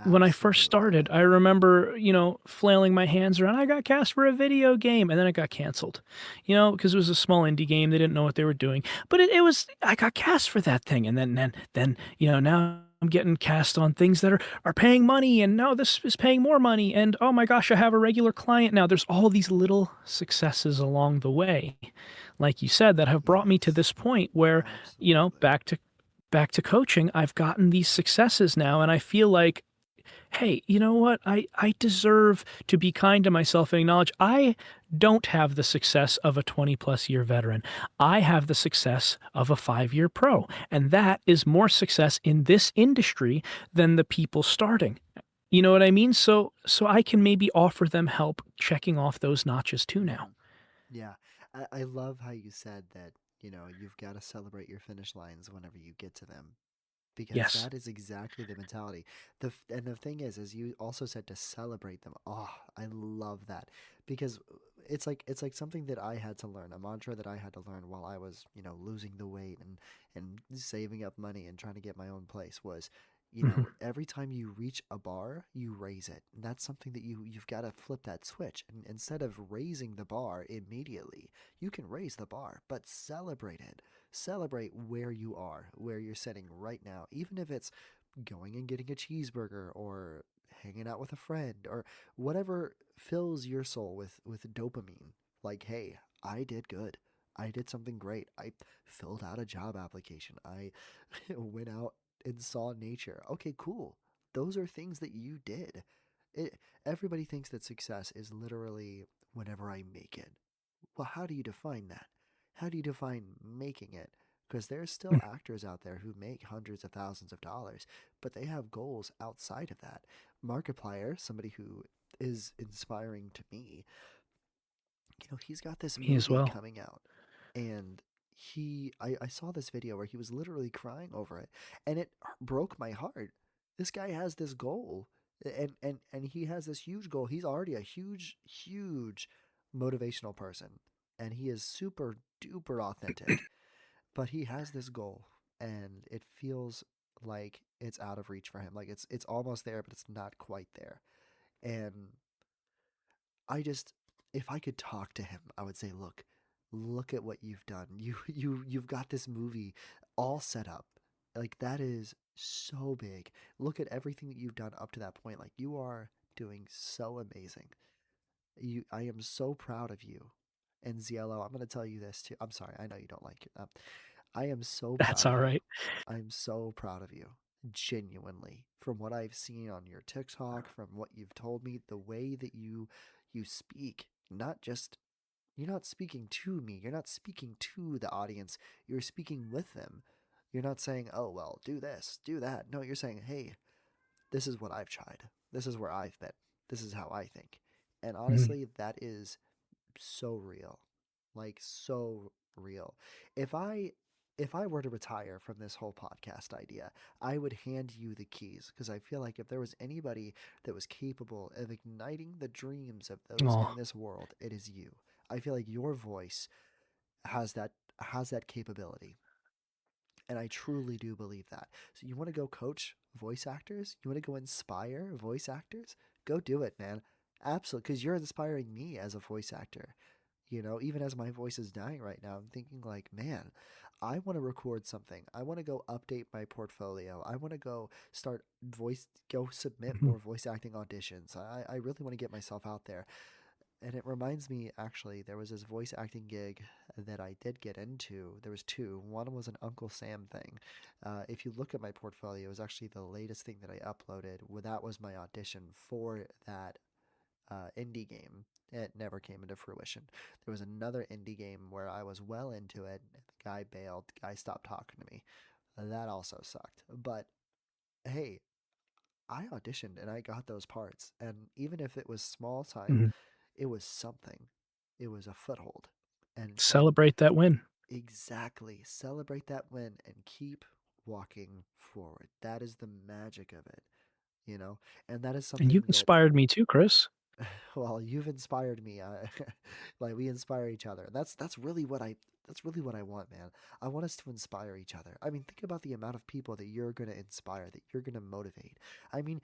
when I first Absolutely. started, I remember, flailing my hands around. I got cast for a video game, and then it got canceled, because it was a small indie game. They didn't know what they were doing, but I got cast for that thing, and then now I'm getting cast on things that are paying money, and now this is paying more money, and oh my gosh, I have a regular client now. There's all these little successes along the way, like you said, that have brought me to Yes. this point where, Absolutely. back to coaching, I've gotten these successes now, and I feel like, hey, you know what? I deserve to be kind to myself and acknowledge I don't have the success of a 20 plus year veteran. I have the success of a 5-year pro. And that is more success in this industry than the people starting. You know what I mean? So I can maybe offer them help checking off those notches too now. Mhm. Yeah. I love how you said that, you've got to celebrate your finish lines whenever you get to them. because Yes. that is exactly the mentality. And the thing is you also said to celebrate them. Oh, I love that because it's like something that I had to learn, a mantra that I had to learn while I was, losing the weight and saving up money and trying to get my own place was, Hmm. every time you reach a bar, you raise it. And that's something that you've got to flip that switch. And instead of raising the bar immediately, you can raise the bar, but celebrate it. Celebrate where you are, where you're sitting right now, even if it's going and getting a cheeseburger or hanging out with a friend or whatever fills your soul with dopamine. Like, hey, I did good. I did something great. I filled out a job application. I went out and saw nature. Okay, cool. Those are things that you did. It, everybody thinks that success is literally whenever I make it. Well, how do you define that? How do you define making it? Because there's still actors out there who make hundreds of thousands of dollars, but they have goals outside of that. Markiplier, somebody who is inspiring to me, he's got this Me as movie well. coming out, and I saw this video where he was literally crying over it, and it broke my heart. This guy has this goal, and he has this huge goal. He's already a huge motivational person, and he is super duper authentic, but he has this goal, and it feels like it's out of reach for him. Like it's almost there, but it's not quite there. And I just, if I could talk to him, I would say, look at what you've done. You've got this movie all set up. Like that is so big. Look at everything that you've done up to that point. Like you are doing so amazing. I am so proud of you. And Ziello, I'm going to tell you this too. I'm sorry, I know you don't like it. I am so That's proud all of you. right. I am so proud of you. Genuinely. From what I've seen on your TikTok, from what you've told me, the way that you speak, not just you're not speaking to me, you're not speaking to the audience, you're speaking with them. You're not saying, "Oh, well, do this, do that." No, you're saying, "Hey, this is what I've tried. This is where I've been. This is how I think." And Mhm. honestly, that is so real. Like so real. If I if I were to retire from this whole podcast idea, I would hand you the keys because I feel like if there was anybody that was capable of igniting the dreams of those in Oh, this world, it is you. I feel like your voice has that capability. And I truly do believe that. So you want to go coach voice actors? You want to go inspire voice actors? Go do it, man. Absolutely, because you're inspiring me as a voice actor. Even as my voice is dying right now, I'm thinking like, man, I want to record something. I want to go update my portfolio. I want to go submit mhm. more voice acting auditions. I really want to get myself out there. And it reminds me, actually, there was this voice acting gig that I did get into. There was two. One was an Uncle Sam thing. If you look at my portfolio, it was actually the latest thing that I uploaded. Well, that was my audition for that indie game. It never came into fruition. There was another indie game where I was well into it. The guy bailed. The guy stopped talking to me. That also sucked. But hey, I auditioned and I got those parts. And even if it was small time, Mhm. it was something. It was a foothold. And Celebrate that win. exactly, celebrate that win and keep walking forward. That is the magic of it, you know? And that is And you've something that inspired me too, Chris. well, you've inspired me. Like we inspire each other. That's really what I want, man. I want us to inspire each other. I mean, think about the amount of people that you're going to inspire, that you're going to motivate. I mean,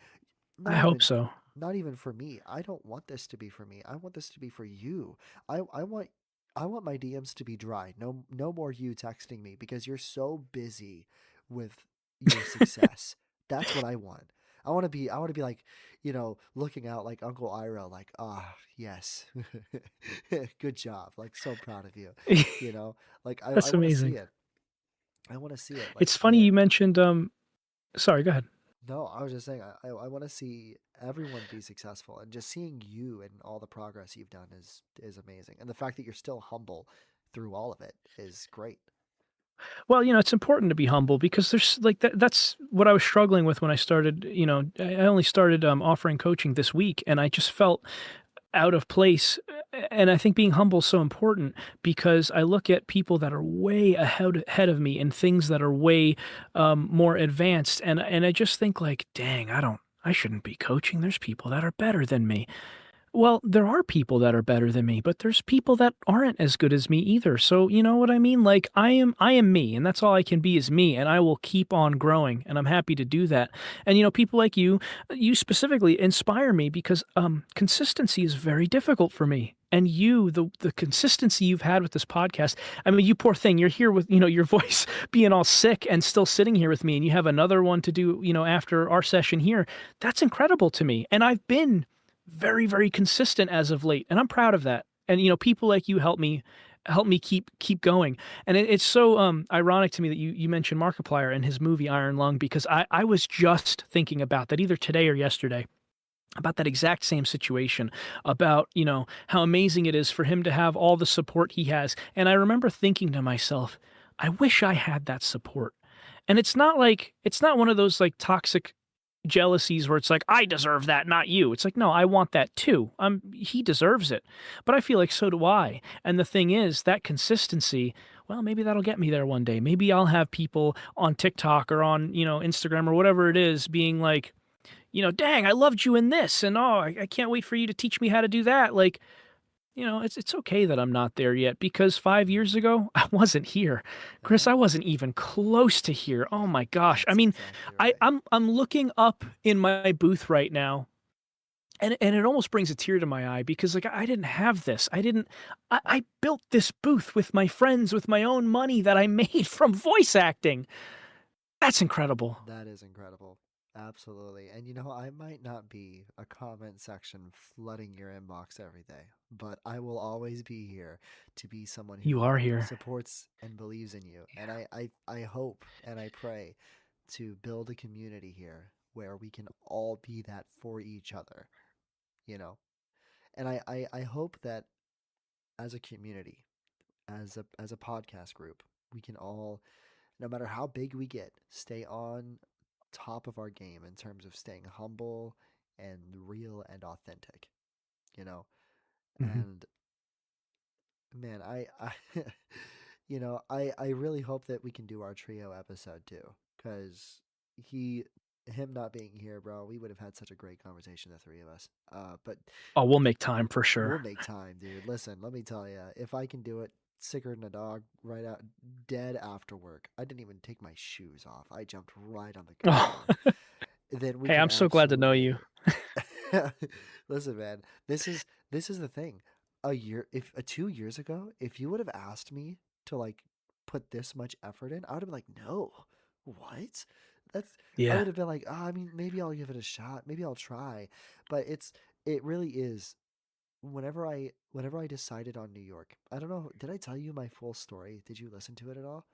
I not hope even so. not even for me. I don't want this to be for me. I want this to be for you. I want my DMs to be dry. No more you texting me because you're so busy with your success. That's what I want. I want to be like, looking out like Uncle Ira like, "Ah, yes. Good job. Like so proud of you." You know? Like I That's want to see amazing. it. I want to see it. Like It's funny you mentioned, sorry, go ahead. no, I was just saying, I want to see everyone be successful, and just seeing you and all the progress you've done is amazing, and the fact that you're still humble through all of it is great. Well, it's important to be humble because there's like that's what I was struggling with when I started, I only started offering coaching this week and I just felt out of place and I think being humble is so important because I look at people that are way ahead of me and things that are way more advanced, and I just think like, dang, I shouldn't be coaching. There's people that are better than me. Well, there are people that are better than me, but there's people that aren't as good as me either. So, you know what I mean? Like I am me, and that's all I can be is me, and I will keep on growing, and I'm happy to do that. And people like you specifically inspire me because consistency is very difficult for me. And the consistency you've had with this podcast, I mean, you poor thing, you're here with, your voice being all sick and still sitting here with me, and you have another one to do, after our session here. That's incredible to me. And I've been very, very consistent as of late, and I'm proud of that. And people like you help me keep going. And it's so ironic to me that you mentioned Markiplier and his movie Iron Lung, because I was just thinking about that either today or yesterday, about that exact same situation, about how amazing it is for him to have all the support he has. And I remember thinking to myself, I wish I had that support. And it's not one of those like toxic jealousies where it's like, I deserve that, not you. It's like, no, I want that too. He deserves it. But I feel like so do I. And the thing is, that consistency, well, maybe that'll get me there one day. Maybe I'll have people on TikTok or on, Instagram or whatever it is being like, dang, I loved you in this. And oh, I can't wait for you to teach me how to do that. Like, it's okay that I'm not there yet, because 5 years ago, I wasn't here. Chris, I wasn't even close to here. Oh my gosh. I That's mean, exactly right. I'm looking up in my booth right now, and it almost brings a tear to my eye, because like I didn't have this. I built this booth with my friends with my own money that I made from voice acting. That's incredible. That is incredible. Absolutely. And I might not be a comment section flooding your inbox every day, but I will always be here to be someone You who are here. supports and believes in you. And I hope and I pray to build a community here where we can all be that for each other, you know? And I hope that as a community, as a podcast group, we can all, no matter how big we get, stay on top of our game in terms of staying humble and real and authentic, you know? Mhm. And man, I I really hope that we can do our trio episode too, because him not being here, bro, we would have had such a great conversation, the three of us. But Oh, we'll make time for we'll sure. make time, dude. Listen, let me tell you, if I can do it sicker than a dog, right out dead after work. I didn't even take my shoes off. I jumped right on the Oh, computer. Then we hey, can I'm so glad to know you. absolutely listen, man. This is the thing. A year, if 2 years ago, if you would have asked me to like put this much effort in, I would have been like, no, what? That's I Yeah. would have been like, I mean, maybe I'll give it a shot. Maybe I'll try. But it really is. Whenever I decided on New York, I don't know. Did I tell you my full story? Did you listen to it at all?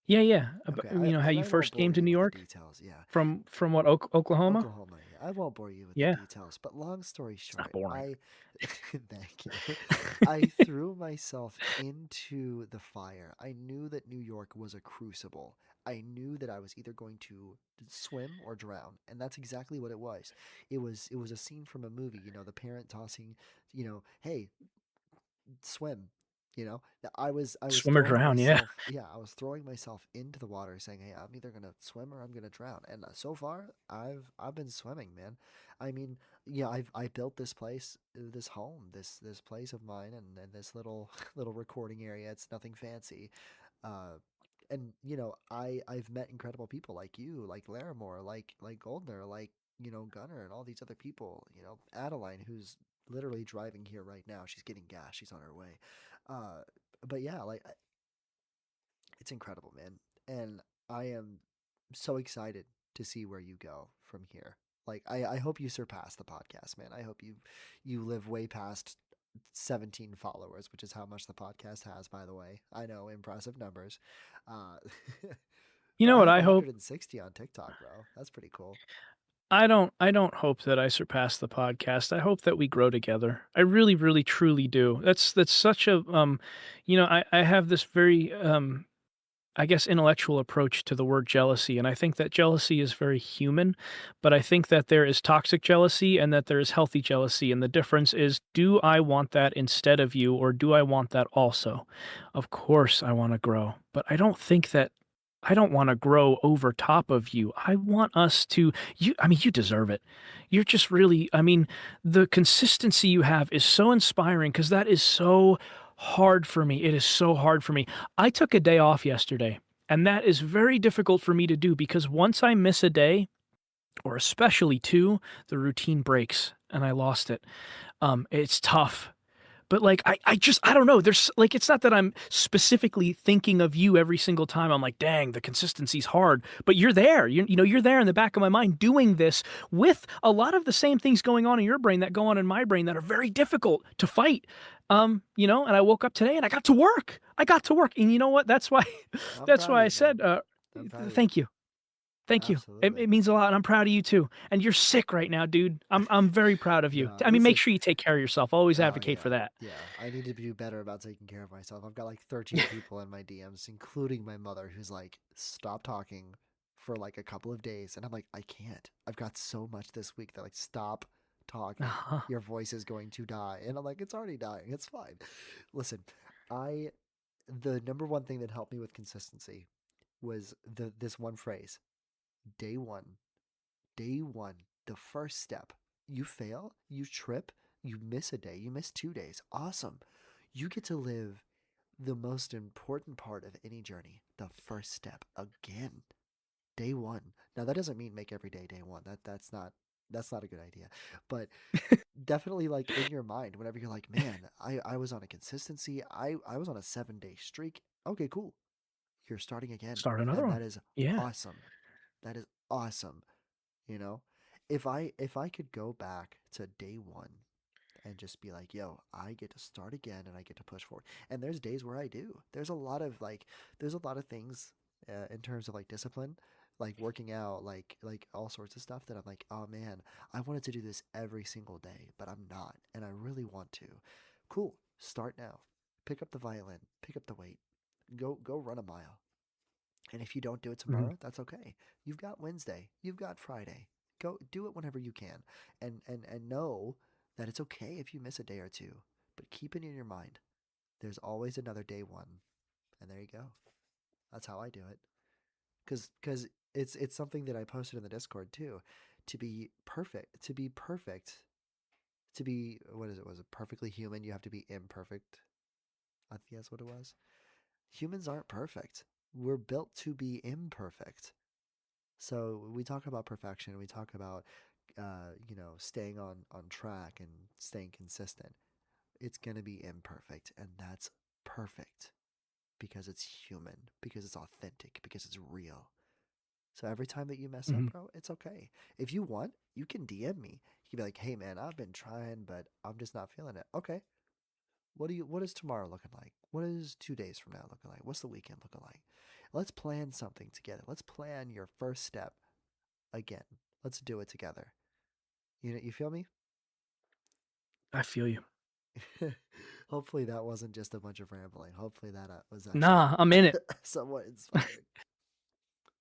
Yeah, yeah. Okay, How then you I won't first came bore to you New with the York details. Yeah. from what, Oklahoma? Oklahoma. Yeah. I won't bore you with the Yeah. details, but long story It's not short, boring. I thank you. I threw myself into the fire. I knew that New York was a crucible. I knew that I was either going to swim or drown, and that's exactly what it was. It was a scene from a movie, the parent tossing, hey, swim. I was Swim or throwing drown, yeah. myself, yeah, I was throwing myself into the water, saying, "Hey, I'm either gonna swim or I'm gonna drown." And so far, I've been swimming, man. I mean, yeah, I built this place, this home, this place of mine, and this little little recording area. It's nothing fancy, uh, and I've met incredible people like you, like Larimore, like Goldner, like Gunner, and all these other people. Adeline, who's literally driving here right now. She's getting gas. She's on her way. Uh, but yeah, like it's incredible, man. And I am so excited to see where you go from here. Like I hope you surpass the podcast, man. I hope you live way past 17 followers, which is how much the podcast has, by the way. I know, impressive numbers. Uh, You but know I what have I hope? 160 on TikTok, bro. That's pretty cool. I don't hope that I surpass the podcast. I hope that we grow together. I really, really, truly do. That's such a I have this very I guess, intellectual approach to the word jealousy. And I think that jealousy is very human, but I think that there is toxic jealousy and that there is healthy jealousy. And the difference is, do I want that instead of you, or do I want that also? Of course, I want to grow, but I don't want to grow over top of you. I want us to, I mean, you deserve it. You're just really, I mean, the consistency you have is so inspiring because that is so hard for me. It is so hard for me. I took a day off yesterday, and that is very difficult for me to do because once I miss a day, or especially two, the routine breaks and I lost it. It's tough. But like I don't know. There's like it's not that I'm specifically thinking of you every single time. I'm like, dang, the consistency's hard. But you're there. You know, you're there in the back of my mind doing this with a lot of the same things going on in your brain that go on in my brain that are very difficult to fight. You know, and I woke up today and I got to work. And you know what? That's why I'm that's proud why of I you, said man. I'm proud of you. thank you. Thank you. Absolutely. It means a lot, and I'm proud of you too. And you're sick right now, dude. I'm very proud of you. No, I mean, make listen. sure you take care of yourself. Always Oh advocate for yeah, that. yeah. I need to do better about taking care of myself. I've got like 13 people in my DMs, including my mother, who's like, "Stop talking for like a couple of days," and I'm like, "I can't. I've got so much this week that like, stop talking. Uh-huh. Your voice is going to die." And I'm like, "It's already dying. It's fine." Listen, I the number one thing that helped me with consistency was this one phrase: day one. Day one, the first step. You fail, you trip, you miss a day, you miss 2 days. Awesome. You get to live the most important part of any journey, the first step again. Day one. Now that doesn't mean make every day day one. That's not a good idea. But definitely like in your mind, whenever you're like, man, I was on a consistency, I was on a 7 day streak. Okay, cool. You're starting again. Start another And one. that is Yeah. awesome. That is awesome. You know, if I could go back to day one and just be like, yo, I get to start again and I get to push forward. And there's days where I do. There's a lot of things in terms of like discipline, like working out, like all sorts of stuff that I'm like, oh man, I wanted to do this every single day, but I'm not, and I really want to. Cool, start now. Pick up the violin, pick up the weight, go run a mile. And if you don't do it Mhm. tomorrow, that's okay. You've got Wednesday, you've got Friday. Go do it whenever you can. And know that it's okay if you miss a day or two, but keep it in your mind. There's always another day one. And there you go. That's how I do it. Cuz it's something that I posted in the Discord too. To be what is it? Was it perfectly human? You have to be imperfect. I think that's what it was. Humans aren't perfect. We're built to be imperfect. So we talk about perfection. We talk about, staying on track and staying consistent. It's gonna be imperfect, and that's perfect because it's human, because it's authentic, because it's real. So every time that you mess up, Mhm. bro, it's okay. If you want, you can DM me. You can be like, "Hey, man, I've been trying, but I'm just not feeling it." Okay. What is tomorrow looking like? What is 2 days from now looking like? What's the weekend looking like? Let's plan something together. Let's plan your first step again. Let's do it together. You feel me? I feel you. Hopefully that wasn't just a bunch of rambling. Hopefully that was actually Nah, I'm in it. somewhat inspiring.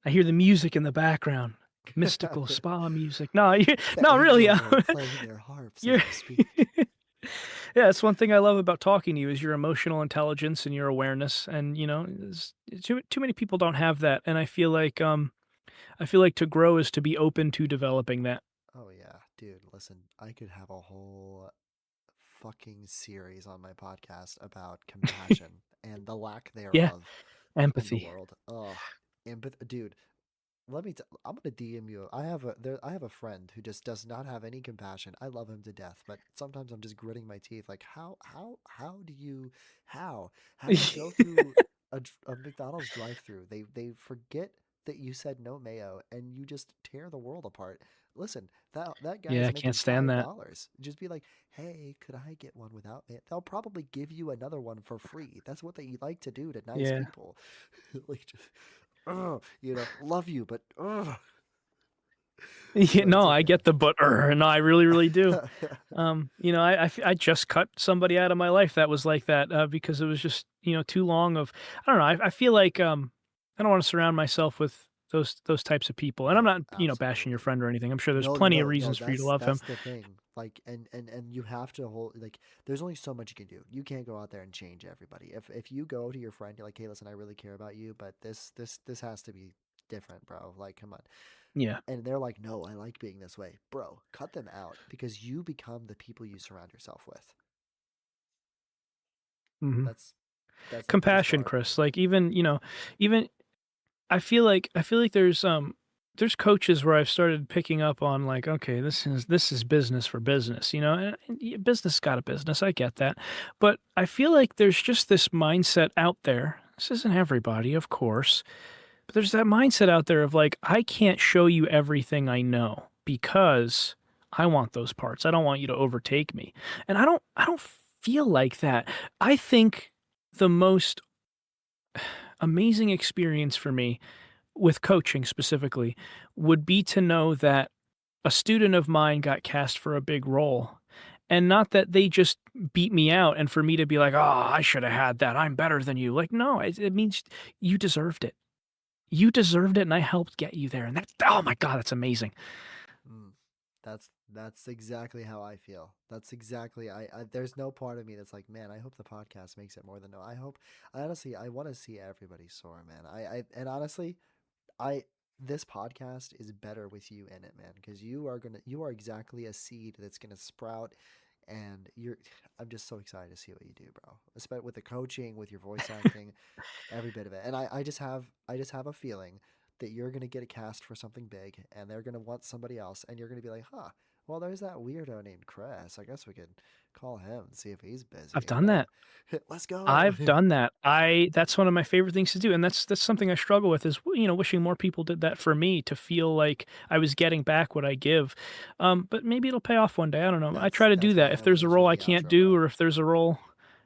I hear the music in the background, mystical spa music. No, The no, really. angels are playing their harps as You're we speak. yeah, it's one thing I love about talking to you is your emotional intelligence and your awareness. And too many people don't have that. And I feel like to grow is to be open to developing that. Oh yeah, dude, listen, I could have a whole fucking series on my podcast about compassion and the lack Yeah, thereof in the empathy. world. Ugh, empathy, dude. I'm gonna DM you. I have a friend who just does not have any compassion. I love him to death, but sometimes I'm just gritting my teeth. Like how do you how do you go through a McDonald's drive-through? They forget that you said no mayo and you just tear the world apart. Listen, that guy Yeah, is I can't making stand that. $5. Just be like, hey, could I get one without mayo? They'll probably give you another one for free. That's what they like to do to nice Yeah. people. Like just love you, but Yeah, but it's no, I okay. get the but. No, I really, really do. I just cut somebody out of my life that was like that because it was just too long of I don't know. I feel like I don't want to surround myself with those types of people. And I'm not, bashing your Absolutely. friend or anything. I'm sure there's No, no, plenty of no, no. reasons for you to love him. That's the thing. Like, and you have to hold like. There's only so much you can do. You can't go out there and change everybody. If you go to your friend, you're like, hey, listen, I really care about you, but this has to be different, bro. Like, come on. Yeah. And they're like, no, I like being this way, bro. Cut them out because you become the people you surround yourself with. Mm-hmm. That's the biggest Compassion, part. Chris. Like even I feel like there's coaches where I've started picking up on like, okay, this is business for business, and business got a business. I get that. But I feel like there's just this mindset out there. This isn't everybody, of course, but there's that mindset out there of like, I can't show you everything I know because I want those parts. I don't want you to overtake me. And I don't feel like that. I think the most amazing experience for me with coaching specifically would be to know that a student of mine got cast for a big role, and not that they just beat me out and for me to be like, oh, I should have had that, I'm better than you. Like, no, it means you deserved it. You deserved it, and I helped get you there. And that's, oh my God, that's amazing. Mm. That's exactly how I feel. That's exactly I there's no part of me that's like, man, I hope the podcast makes it more than no. I honestly I want to see everybody soar, man. And honestly, I this podcast is better with you in it, man, because you are exactly a seed that's gonna sprout, and I'm just so excited to see what you do, bro. Especially with the coaching, with your voice acting, every bit of it. And I just have a feeling that you're gonna get a cast for something big, and they're gonna want somebody else, and you're gonna be like, huh. Well, there's that weirdo named Chris. I guess we could call him and see if he's busy. I've done that. Let's go. I've done that. That's one of my favorite things to do, and that's something I struggle with is wishing more people did that for me to feel like I was getting back what I give. But maybe it'll pay off one day. I don't know. I try to do That's why that. If I there's a wanted you role in I the can't outro, do, bro. or if there's a role,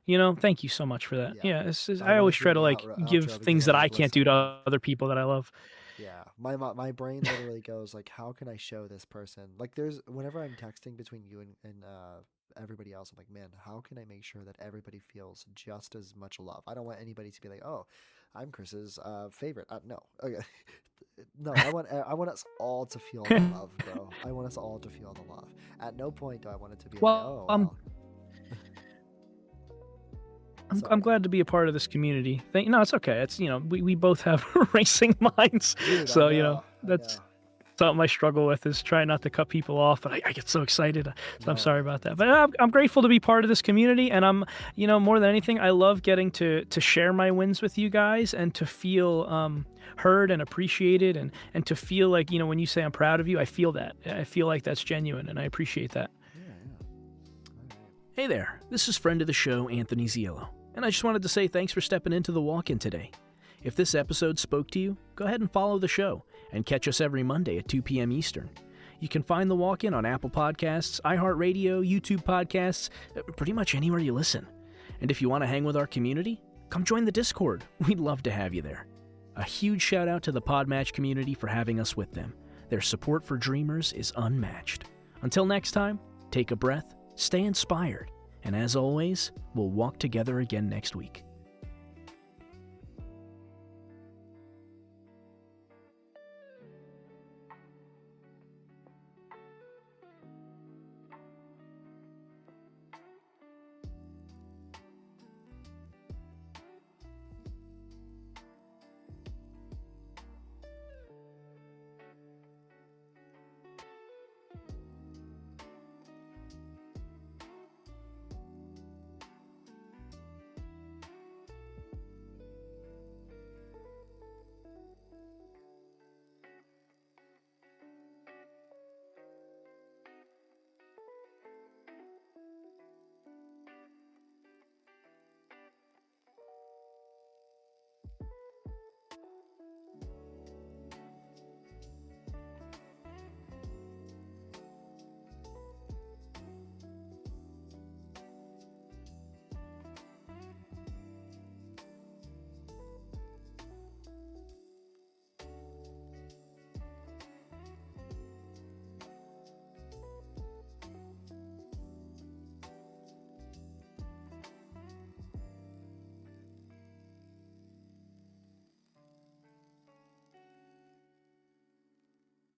thank you so much for that. Yeah. Yeah, I I always wanted you try in to the like give outro because things I that I like can't do listening. to other people that I love. Yeah, my brain literally goes like, how can I show this person? Like, there's whenever I'm texting between you and everybody else, I'm like, man, how can I make sure that everybody feels just as much love? I don't want anybody to be like, oh, I'm Chris's favorite. No, okay, no, I want us all to feel the love, bro. I want us all to feel the love. At no point do I want it to be like, Well, oh, well. I'm Sorry. glad to be a part of this community. No, it's okay. It's we both have racing minds, Dude, so I know. that's something I struggle with is trying not to cut people off. But I get so excited, so I'm sorry about that. But I'm grateful to be part of this community, and I'm more than anything, I love getting to share my wins with you guys and to feel heard and appreciated, and to feel like when you say I'm proud of you, I feel that. I feel like that's genuine, and I appreciate that. Yeah. Hey there, this is friend of the show, Anthony Ziello, and I just wanted to say thanks for stepping into the walk-in today. If this episode spoke to you, go ahead and follow the show, and catch us every Monday at 2 p.m. Eastern. You can find the walk-in on Apple Podcasts, iHeartRadio, YouTube Podcasts, pretty much anywhere you listen. And if you want to hang with our community, come join the Discord. We'd love to have you there. A huge shout out to the Podmatch community for having us with them. Their support for dreamers is unmatched. Until next time, take a breath, stay inspired, and as always, we'll walk together again next week.